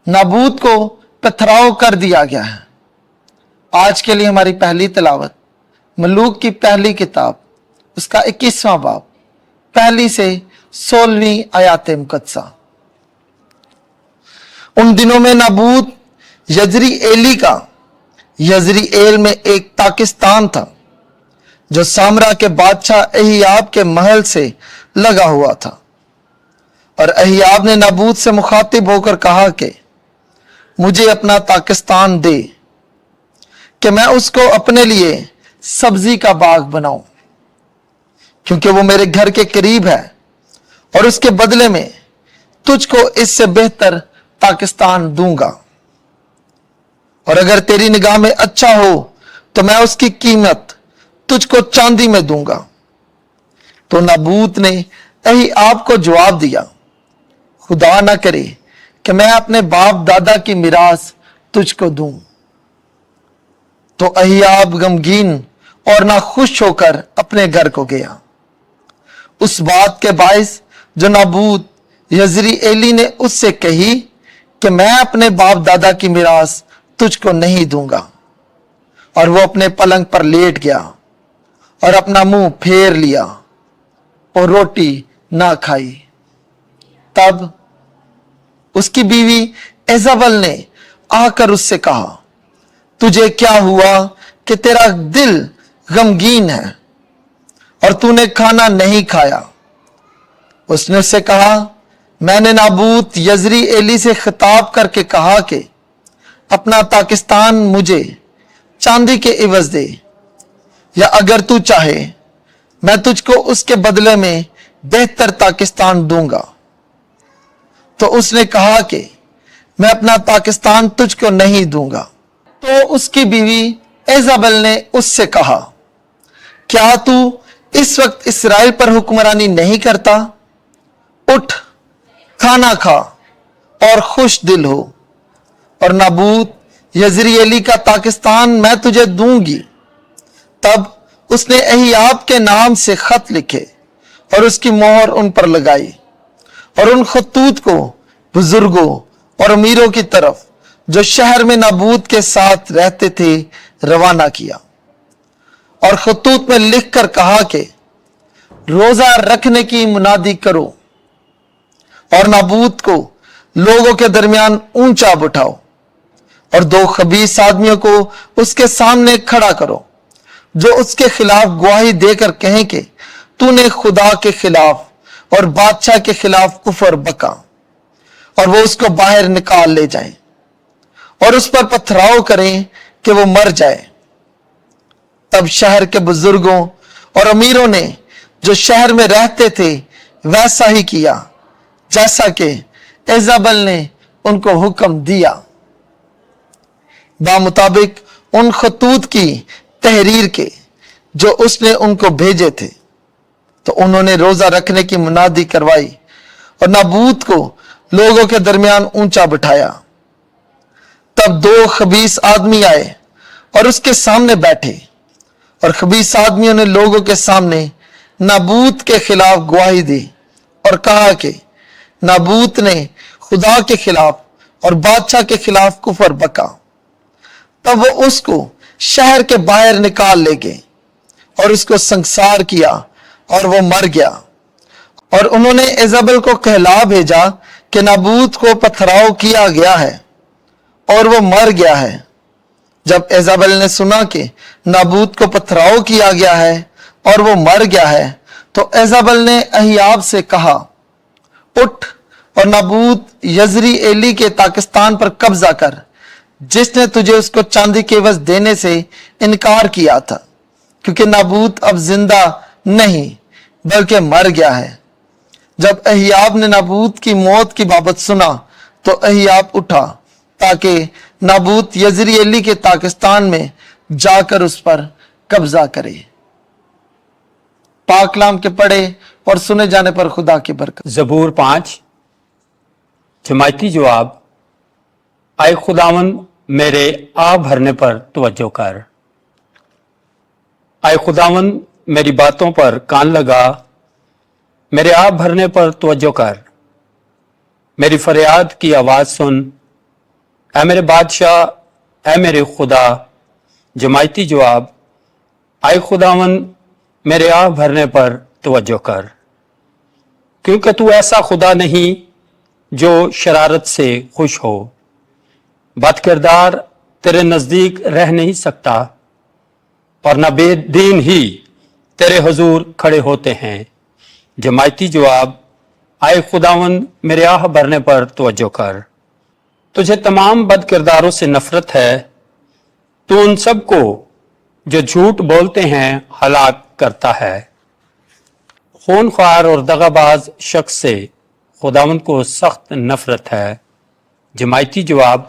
नाबूत को पथराव कर दिया गया है। आज के लिए हमारी पहली तिलावत मलूक की पहली किताब उसका 21वां बाब पहली से 16वीं आयात मुकद्दसा। उन दिनों में नाबूत यजरीएली का यजरीएल में एक ताकिस्तान था जो सामरा के बादशाह अहियाब के महल से लगा हुआ था। और अहियाब ने नाबूत से मुखातिब होकर कहा कि मुझे अपना ताकिस्तान दे कि मैं उसको अपने लिए सब्जी का बाग बनाऊं, क्योंकि वो मेरे घर के करीब है और उसके बदले में तुझको इससे बेहतर पाकिस्तान दूंगा। और अगर तेरी निगाह में अच्छा हो तो मैं उसकी कीमत तुझको चांदी में दूंगा। तो नाबूत ने अहियाब को जवाब दिया, खुदा ना करे कि मैं अपने बाप दादा की मिरास तुझको दूं। तो अहियाब गमगीन और नाखुश होकर अपने घर को गया। उस बात के बायस जो नाबूत यजरीएली ने उससे कही कि मैं अपने बाप दादा की मिरास तुझको नहीं दूंगा, और वो अपने पलंग पर लेट गया और अपना मुंह फेर लिया और रोटी ना खाई। तब उसकी बीवी एजाबल ने आकर उससे कहा, तुझे क्या हुआ कि तेरा दिल गमगीन है और तूने खाना नहीं खाया? उसने उससे कहा, मैंने नाबूत यजरीएली से खिताब करके कहा कि अपना पाकिस्तान मुझे चांदी के इवज दे, या अगर तू चाहे मैं तुझको उसके बदले में बेहतर पाकिस्तान दूंगा। तो उसने कहा कि मैं अपना पाकिस्तान तुझको नहीं दूंगा। तो उसकी बीवी एजाबल ने उससे कहा, क्या तू इस वक्त इस्राएल पर हुक्मरानी नहीं करता? उठ, खाना खा और खुश दिल हो, और नाबूत यजरीएली का पाकिस्तान मैं तुझे दूंगी। तब उसने अहियाब के नाम से खत लिखे और उसकी मोहर उन पर लगाई, और उन खतूत को बुजुर्गों और अमीरों की तरफ जो शहर में नाबूत के साथ रहते थे रवाना किया। और खतूत में लिख कर कहा कि रोजा रखने की मुनादी करो और नाबूत को लोगों के दरमियान ऊंचा उठाओ, और 2 खबीस आदमियों को उसके सामने खड़ा करो जो उसके खिलाफ गवाही देकर कहें कि तूने खुदा के खिलाफ और बादशाह के खिलाफ कुफर बका, और वो उसको बाहर निकाल ले जाएं और उस पर पथराव करें कि वो मर जाए। तब शहर के बुजुर्गों और अमीरों ने जो शहर में रहते थे वैसा ही किया जैसा कि एजाबल ने उनको हुक्म दिया। बामुताबिक उन खतूत की तहरीर के जो उसने उनको भेजे थे, तो उन्होंने रोजा रखने की मुनादी करवाई और नाबूत को लोगों के दरमियान ऊंचा बिठाया। तब 2 खबीस आदमी आए और उसके सामने बैठे, और खबीस आदमियों ने लोगों के सामने नाबूत के खिलाफ गवाही दी और कहा कि नाबूत ने खुदा के खिलाफ और बादशाह के खिलाफ कुफर बका। तब वो उसको शहर के बाहर निकाल ले गए और उसको संसार किया, और वो मर गया। और उन्होंने एजाबल को कहला भेजा कि नाबूत को पथराव किया गया है और वो मर गया है। जब एजाबल ने सुना कि नाबूत को पथराव किया गया है और वो मर गया है, तो एजाबल ने अहियाब से कहा, उठ और नाबूत यजरीएली के पाकिस्तान पर कब्जा कर, जिसने तुझे उसको चांदी के एवज देने से इनकार किया था, क्योंकि नाबूत अब जिंदा नहीं बल्कि मर गया है। जब अहियाब ने नाबूत की मौत की बाबत सुना तो अहियाब उठा ताकि नाबूत यजरीएली के पाकिस्तान में जाकर उस पर कब्जा करे। पाक कलाम के पढ़े और सुने जाने पर खुदा की बरकत। ज़बूर 5 जमायती जवाब, आए खुदावन मेरे आ भरने पर तवज्जो कर। आए खुदावन मेरी बातों पर कान लगा, मेरे आ भरने पर तवज्जो कर। मेरी फरियाद की आवाज़ सुन اے میرے بادشاہ، اے میرے خدا، جماعتی جواب، اے خداون میرے آہ بھرنے پر توجہ کر، کیونکہ تو ایسا خدا نہیں جو شرارت سے خوش ہو۔ بد کردار تیرے نزدیک رہ نہیں سکتا، اور نہ بے دین ہی تیرے حضور کھڑے ہوتے ہیں۔ جماعتی جواب، اے خداون میرے آہ بھرنے پر توجہ کر۔ تجھے تمام بد کرداروں سے نفرت ہے، تو ان سب کو جو جھوٹ بولتے ہیں ہلاک کرتا ہے۔ خون خوار اور دغا باز شخص سے خداون کو سخت نفرت ہے۔ جماعتی جواب،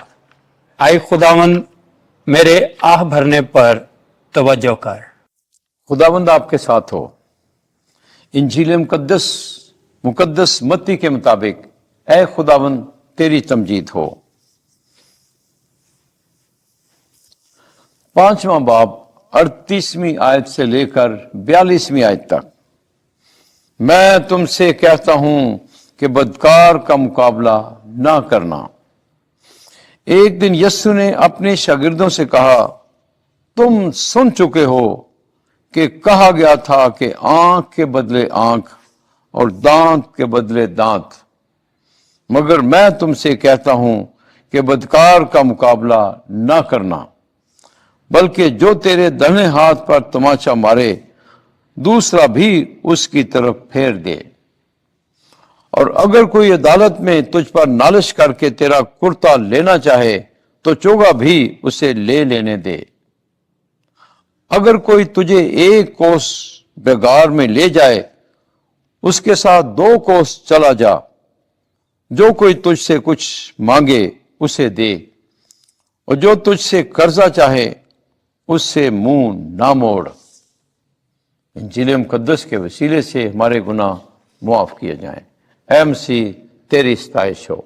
اے خداون میرے آہ بھرنے پر توجہ کر۔ خداوند آپ کے ساتھ ہو۔ انجیل مقدس متی کے مطابق اے خداوند تیری تمجید ہو۔ 5واں باب 38ویں آیت سے لے کر 42ویں آیت تک۔ میں تم سے کہتا ہوں کہ بدکار کا مقابلہ نہ کرنا۔ ایک دن یسوع نے اپنے شاگردوں سے کہا، تم سن چکے ہو کہ کہا گیا تھا کہ آنکھ کے بدلے آنکھ اور دانت کے بدلے دانت، مگر میں تم سے کہتا ہوں کہ بدکار کا مقابلہ نہ کرنا، بلکہ جو تیرے دہنے ہاتھ پر تماچا مارے دوسرا بھی اس کی طرف پھیر دے۔ اور اگر کوئی عدالت میں تجھ پر نالش کر کے تیرا کرتا لینا چاہے تو چوگا بھی اسے لے لینے دے۔ اگر کوئی تجھے ایک کوس بگار میں لے جائے اس کے ساتھ 2 کوس چلا جا۔ جو کوئی تجھ سے کچھ مانگے اسے دے، اور جو تجھ سے قرضہ چاہے اس سے منہ نہ موڑ۔ انجیل مقدس کے وسیلے سے ہمارے گناہ معاف کیے جائیں۔ اے مسیح تیری ستائش ہو۔